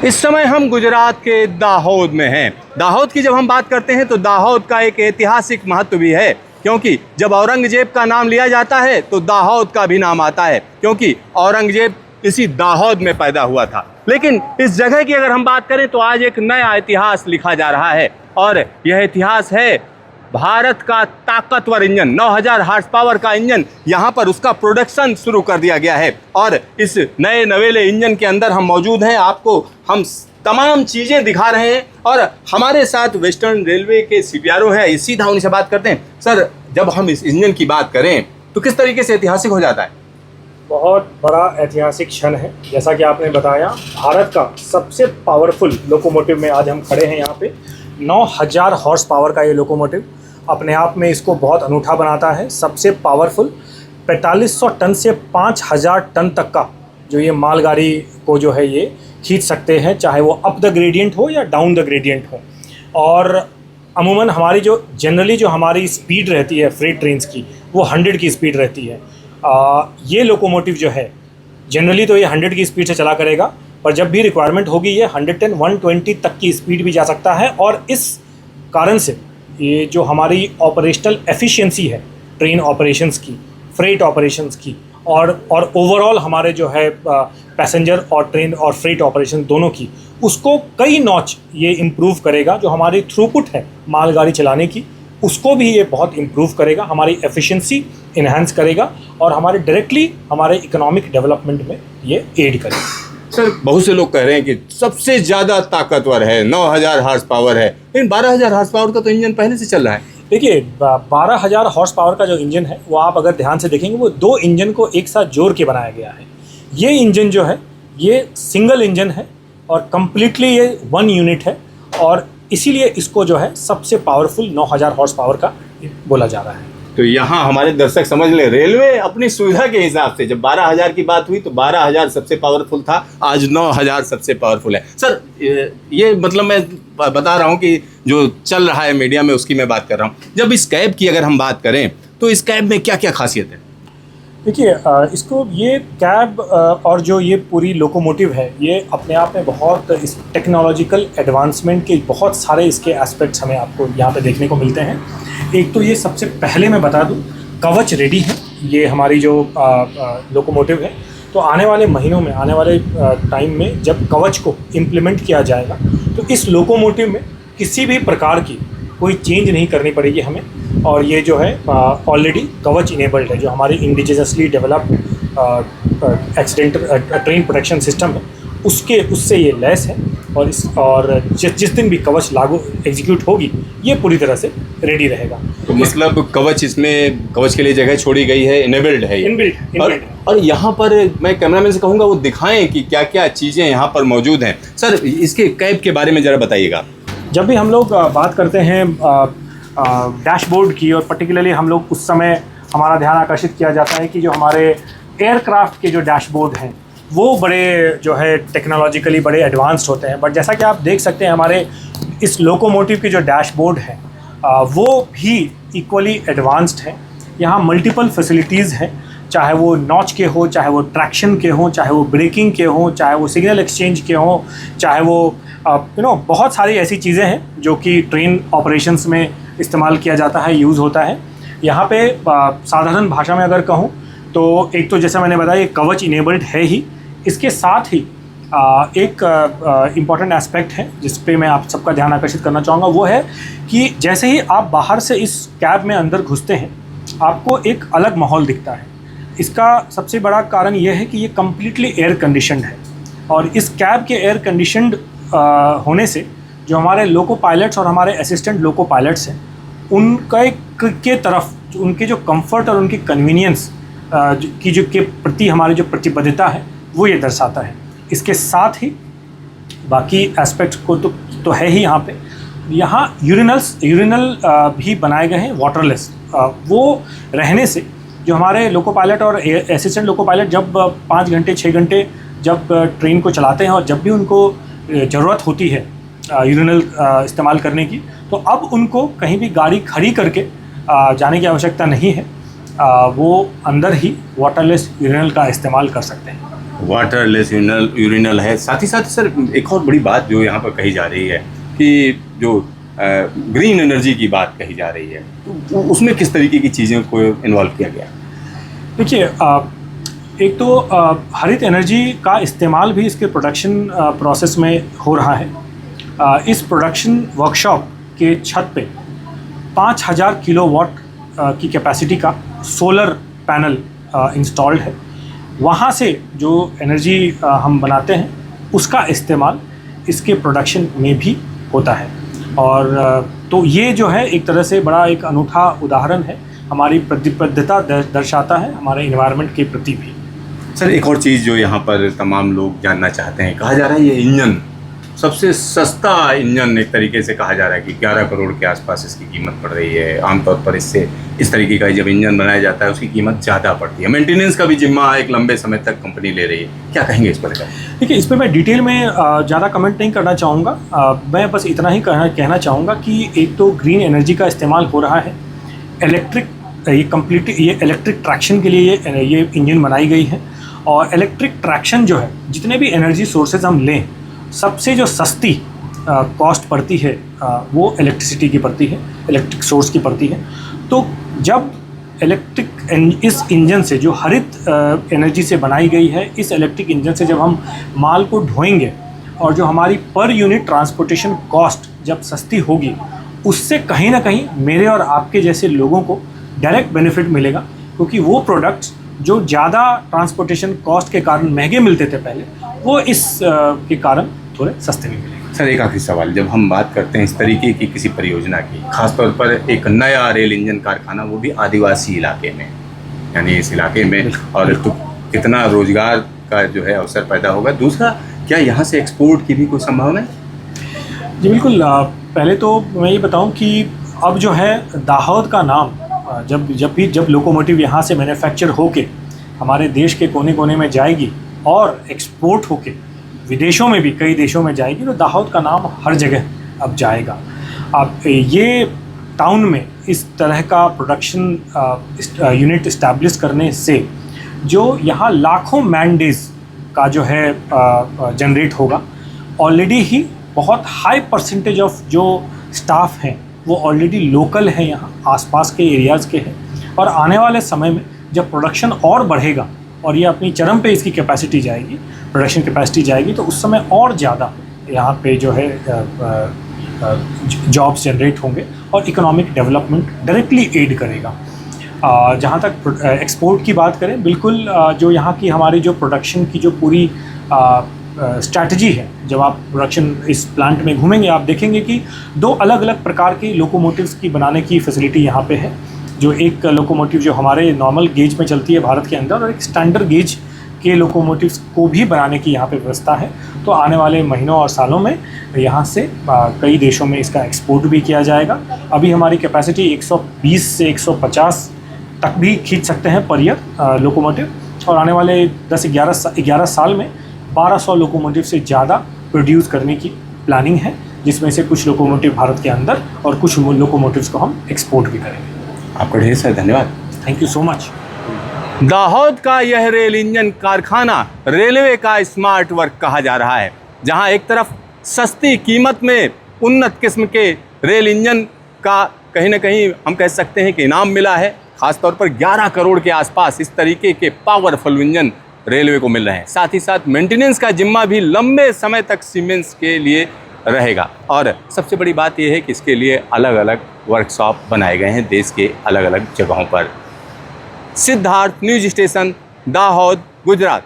इस समय हम गुजरात के दाहोद में हैं। दाहोद की जब हम बात करते हैं तो दाहोद का एक ऐतिहासिक महत्व भी है, क्योंकि जब औरंगजेब का नाम लिया जाता है तो दाहोद का भी नाम आता है, क्योंकि औरंगजेब इसी दाहोद में पैदा हुआ था। लेकिन इस जगह की अगर हम बात करें तो आज एक नया इतिहास लिखा जा रहा है, और यह इतिहास है भारत का ताकतवर इंजन 9000 हार्स पावर का इंजन। यहाँ पर उसका प्रोडक्शन शुरू कर दिया गया है, और इस नए नवेले इंजन के अंदर हम मौजूद हैं। आपको हम तमाम चीज़ें दिखा रहे हैं, और हमारे साथ वेस्टर्न रेलवे के सीपीआरओ हैं। सीधा उनसे बात करते हैं। सर, जब हम इस इंजन की बात करें तो किस तरीके से ऐतिहासिक हो जाता है? बहुत बड़ा ऐतिहासिक क्षण है। जैसा कि आपने बताया, भारत का सबसे पावरफुल लोकोमोटिव में आज हम खड़े हैं। यहाँ पे 9000 हॉर्स पावर का ये लोकोमोटिव अपने आप में इसको बहुत अनूठा बनाता है। सबसे पावरफुल 4500 टन से 5000 टन तक का जो ये मालगाड़ी को जो है ये खींच सकते हैं, चाहे वो अप द ग्रेडियंट हो या डाउन द ग्रेडियंट हो। और अमूमन हमारी जो जनरली जो हमारी स्पीड रहती है फ्रेट ट्रेन्स की, वो 100 की स्पीड रहती है। ये लोकोमोटिव जो है जनरली तो ये 100 की स्पीड से चला करेगा, पर जब भी रिक्वायरमेंट होगी ये 110, 120 तक की स्पीड भी जा सकता है। और इस कारण से ये जो हमारी ऑपरेशनल एफिशिएंसी है ट्रेन ऑपरेशंस की, फ्रेट ऑपरेशंस की, और ओवरऑल हमारे जो है पैसेंजर और ट्रेन और फ्रेट ऑपरेशन दोनों की, उसको कई नॉच ये इम्प्रूव करेगा। जो हमारी थ्रूपुट है मालगाड़ी चलाने की, उसको भी ये बहुत इम्प्रूव करेगा, हमारी एफिशिएंसी इन्हांस करेगा, और हमारे डायरेक्टली हमारे इकोनॉमिक डेवलपमेंट में ये एड करेगा। सर, बहुत से लोग कह रहे हैं कि सबसे ज़्यादा ताकतवर है, 9000 हार्स पावर है, लेकिन 12000 हार्स पावर का तो इंजन पहले से चल रहा है। देखिए, 12000 हॉर्स पावर का जो इंजन है वो आप अगर ध्यान से देखेंगे, वो 2 इंजन को एक साथ जोड़ के बनाया गया है। ये इंजन जो है ये सिंगल इंजन है, और कम्प्लीटली ये 1 यूनिट है, और इसीलिए इसको जो है सबसे पावरफुल 9000 हॉर्स पावर का बोला जा रहा है। तो यहाँ हमारे दर्शक समझ लें, रेलवे अपनी सुविधा के हिसाब से, जब 12000 की बात हुई तो 12000 सबसे पावरफुल था, आज 9000 सबसे पावरफुल है। सर, ये मतलब मैं बता रहा हूँ कि जो चल रहा है मीडिया में उसकी मैं बात कर रहा हूँ। जब इस कैब की अगर हम बात करें तो इस कैब में क्या क्या खासियत है? देखिए, इसको ये कैब और जो ये पूरी लोकोमोटिव है, ये अपने आप में बहुत इस टेक्नोलॉजिकल एडवांसमेंट के बहुत सारे इसके एस्पेक्ट्स हमें आपको यहाँ पे देखने को मिलते हैं। एक तो ये सबसे पहले मैं बता दूँ, कवच रेडी है ये हमारी जो लोकोमोटिव है। तो आने वाले महीनों में, आने वाले टाइम में जब कवच को इम्प्लीमेंट किया जाएगा तो इस लोकोमोटिव में किसी भी प्रकार की कोई चेंज नहीं करनी पड़ेगी हमें। और ये जो है ऑलरेडी कवच इनेबल्ड है, जो हमारी indigenously developed accident train protection system है, उससे ये लैस है। और जिस दिन भी कवच लागू एग्जीक्यूट होगी, ये पूरी तरह से रेडी रहेगा। तो मतलब कवच के लिए जगह छोड़ी गई है, इनेबल्ड है ये। इनबिल्ट। और यहाँ पर मैं कैमरामैन से कहूँगा वो दिखाएं कि क्या क्या चीज़ें यहाँ पर मौजूद हैं। सर, इसके कैब के बारे में ज़रा बताइएगा। जब भी हम लोग बात करते हैं डैशबोर्ड की, और पर्टिकुलरली हम लोग उस समय हमारा ध्यान आकर्षित किया जाता है कि जो हमारे एयरक्राफ्ट के जो डैशबोर्ड हैं वो बड़े जो है टेक्नोलॉजिकली बड़े एडवांस्ड होते हैं। बट जैसा कि आप देख सकते हैं, हमारे इस लोकोमोटिव की जो डैशबोर्ड है वो भी इक्वली एडवांस्ड है। यहाँ मल्टीपल फैसिलिटीज़ हैं, चाहे वो नॉच के हो, चाहे वो ट्रैक्शन के हों, चाहे वो ब्रेकिंग के हों, चाहे वो सिग्नल एक्सचेंज के हों, चाहे वो बहुत सारी ऐसी चीज़ें हैं जो कि ट्रेन ऑपरेशंस में इस्तेमाल किया जाता है, यूज़ होता है। यहाँ पे साधारण भाषा में अगर कहूँ तो एक तो जैसा मैंने बताया, ये कवच इनेबल्ड है ही, इसके साथ ही एक इम्पॉर्टेंट एस्पेक्ट है जिस पे मैं आप सबका ध्यान आकर्षित करना चाहूँगा। वो है कि जैसे ही आप बाहर से इस कैब में अंदर घुसते हैं, आपको एक अलग माहौल दिखता है। इसका सबसे बड़ा कारण ये है कि ये कम्प्लीटली एयर कंडीशनड है, और इस कैब के एयर कंडीशनड होने से जो हमारे लोको पायलट्स और हमारे असिस्टेंट लोको पायलट्स हैं, के तरफ उनके जो कंफर्ट और उनकी कन्वीनियंस की जो के प्रति हमारी जो प्रतिबद्धता है वो ये दर्शाता है। इसके साथ ही बाकी एस्पेक्ट्स को तो है ही। यहाँ यूरिनल भी बनाए गए हैं वाटरलेस। वो रहने से जो हमारे लोको पायलट और असिस्टेंट लोको पायलट जब 5 घंटे 6 घंटे जब ट्रेन को चलाते हैं, और जब भी उनको ज़रूरत होती है यूरिनल इस्तेमाल करने की, तो अब उनको कहीं भी गाड़ी खड़ी करके जाने की आवश्यकता नहीं है। वो अंदर ही वाटरलेस यूरिनल का इस्तेमाल कर सकते हैं। वाटरलेस यूरिनल है। साथ ही साथ सर एक और बड़ी बात जो यहाँ पर कही जा रही है कि जो ग्रीन एनर्जी की बात कही जा रही है, तो उसमें किस तरीके की चीज़ों को इन्वॉल्व किया गया? देखिए, एक तो हरित एनर्जी का इस्तेमाल भी इसके प्रोडक्शन प्रोसेस में हो रहा है। इस प्रोडक्शन वर्कशॉप के छत पे 5000 किलोवाट की कैपेसिटी का सोलर पैनल इंस्टॉल्ड है। वहाँ से जो एनर्जी हम बनाते हैं उसका इस्तेमाल इसके प्रोडक्शन में भी होता है। और तो ये जो है एक तरह से बड़ा एक अनूठा उदाहरण है, हमारी प्रतिबद्धता दर्शाता है हमारे इन्वायरमेंट के प्रति भी। सर एक और चीज़ जो यहाँ पर तमाम लोग जानना चाहते हैं, कहा जा रहा है ये इंजन सबसे सस्ता इंजन एक तरीके से कहा जा रहा है कि 11 करोड़ के आसपास इसकी कीमत पड़ रही है। आमतौर पर इससे इस तरीके का जब इंजन बनाया जाता है उसकी कीमत ज़्यादा पड़ती है। मेंटेनेंस का भी जिम्मा एक लंबे समय तक कंपनी ले रही है, क्या कहेंगे इस पर? देखिए, इस पर मैं डिटेल में ज़्यादा कमेंट नहीं करना चाहूँगा। मैं बस इतना ही कहना चाहूँगा कि एक तो ग्रीन एनर्जी का इस्तेमाल हो रहा है, ये इलेक्ट्रिक ट्रैक्शन के लिए ये इंजन बनाई गई है। और इलेक्ट्रिक ट्रैक्शन जो है, जितने भी एनर्जी सोर्सेज हम लें, सबसे जो सस्ती कॉस्ट पड़ती है वो इलेक्ट्रिसिटी की पड़ती है, इलेक्ट्रिक सोर्स की पड़ती है। तो जब इस इंजन से जो हरित एनर्जी से बनाई गई है, इस इलेक्ट्रिक इंजन से जब हम माल को ढोएंगे और जो हमारी पर यूनिट ट्रांसपोर्टेशन कॉस्ट जब सस्ती होगी, उससे कहीं ना कहीं मेरे और आपके जैसे लोगों को डायरेक्ट बेनिफिट मिलेगा, क्योंकि वो प्रोडक्ट्स जो ज़्यादा ट्रांसपोर्टेशन कॉस्ट के कारण महंगे मिलते थे पहले, वो इस के कारण थोड़े सस्ते भी मिलेंगे। सर एक आखिरी सवाल, जब हम बात करते हैं इस तरीके की किसी परियोजना की, खासतौर पर एक नया रेल इंजन कारखाना, वो भी आदिवासी इलाके में, यानी इस इलाके में, और तो कितना रोजगार का जो है अवसर पैदा होगा। दूसरा, क्या यहाँ से एक्सपोर्ट की भी कोई संभावना है? जी बिल्कुल। पहले तो मैं ये बताऊँ कि अब जो है दाहोद का नाम जब लोकोमोटिव यहाँ से मैन्युफैक्चर होके हमारे देश के कोने कोने में जाएगी और एक्सपोर्ट होके विदेशों में भी कई देशों में जाएगी, तो दाहोद का नाम हर जगह अब जाएगा। अब ये टाउन में इस तरह का प्रोडक्शन यूनिट इस्टेब्लिश करने से जो यहाँ लाखों मैन डेज का जो है जनरेट होगा। ऑलरेडी ही बहुत हाई परसेंटेज ऑफ जो स्टाफ हैं वो ऑलरेडी लोकल हैं, यहाँ आसपास के एरियाज़ के हैं। और आने वाले समय में जब प्रोडक्शन और बढ़ेगा और ये अपनी चरम पे इसकी कैपेसिटी जाएगी, प्रोडक्शन कैपेसिटी जाएगी, तो उस समय और ज़्यादा यहाँ पे जो है जॉब्स जनरेट होंगे और इकोनॉमिक डेवलपमेंट डायरेक्टली एड करेगा। जहाँ तक एक्सपोर्ट की बात करें, बिल्कुल जो यहाँ की हमारी जो प्रोडक्शन की जो पूरी स्ट्रैटेजी है, जब आप प्रोडक्शन इस प्लांट में घूमेंगे आप देखेंगे कि दो अलग अलग प्रकार की लोकोमोटिव्स की बनाने की फैसिलिटी यहाँ पे है। जो एक लोकोमोटिव जो हमारे नॉर्मल गेज में चलती है भारत के अंदर, और एक स्टैंडर्ड गेज के लोकोमोटिव्स को भी बनाने की यहाँ पे व्यवस्था है। तो आने वाले महीनों और सालों में यहाँ से कई देशों में इसका एक्सपोर्ट भी किया जाएगा। अभी हमारी कैपेसिटी 120 से 150 तक भी खींच सकते हैं पर ईयर लोकोमोटिव, और आने वाले 10-11 साल में 1200 लोकोमोटिव से ज़्यादा प्रोड्यूस करने की प्लानिंग है, जिसमें से कुछ लोकोमोटिव भारत के अंदर और कुछ लोकोमोटिव्स को हम एक्सपोर्ट भी करेंगे। आपका ढेर सारा धन्यवाद। Thank you so much. Dahod का यह रेल इंजन कारखाना रेलवे का स्मार्ट वर्क कहा जा रहा है, जहां एक तरफ सस्ती कीमत में उन्नत किस्म के रेल इंजन का कहीं ना कहीं हम कह सकते हैं कि इनाम मिला है। खासतौर पर 11 करोड़ के आसपास इस तरीके के पावरफुल इंजन रेलवे को मिल रहे हैं। साथ ही साथ मेंटेनेंस का जिम्मा भी लंबे समय तक सीमेंस के लिए रहेगा। और सबसे बड़ी बात यह है कि इसके लिए अलग अलग वर्कशॉप बनाए गए हैं देश के अलग अलग जगहों पर। Siddharth, news station, Dahod, Gujarat.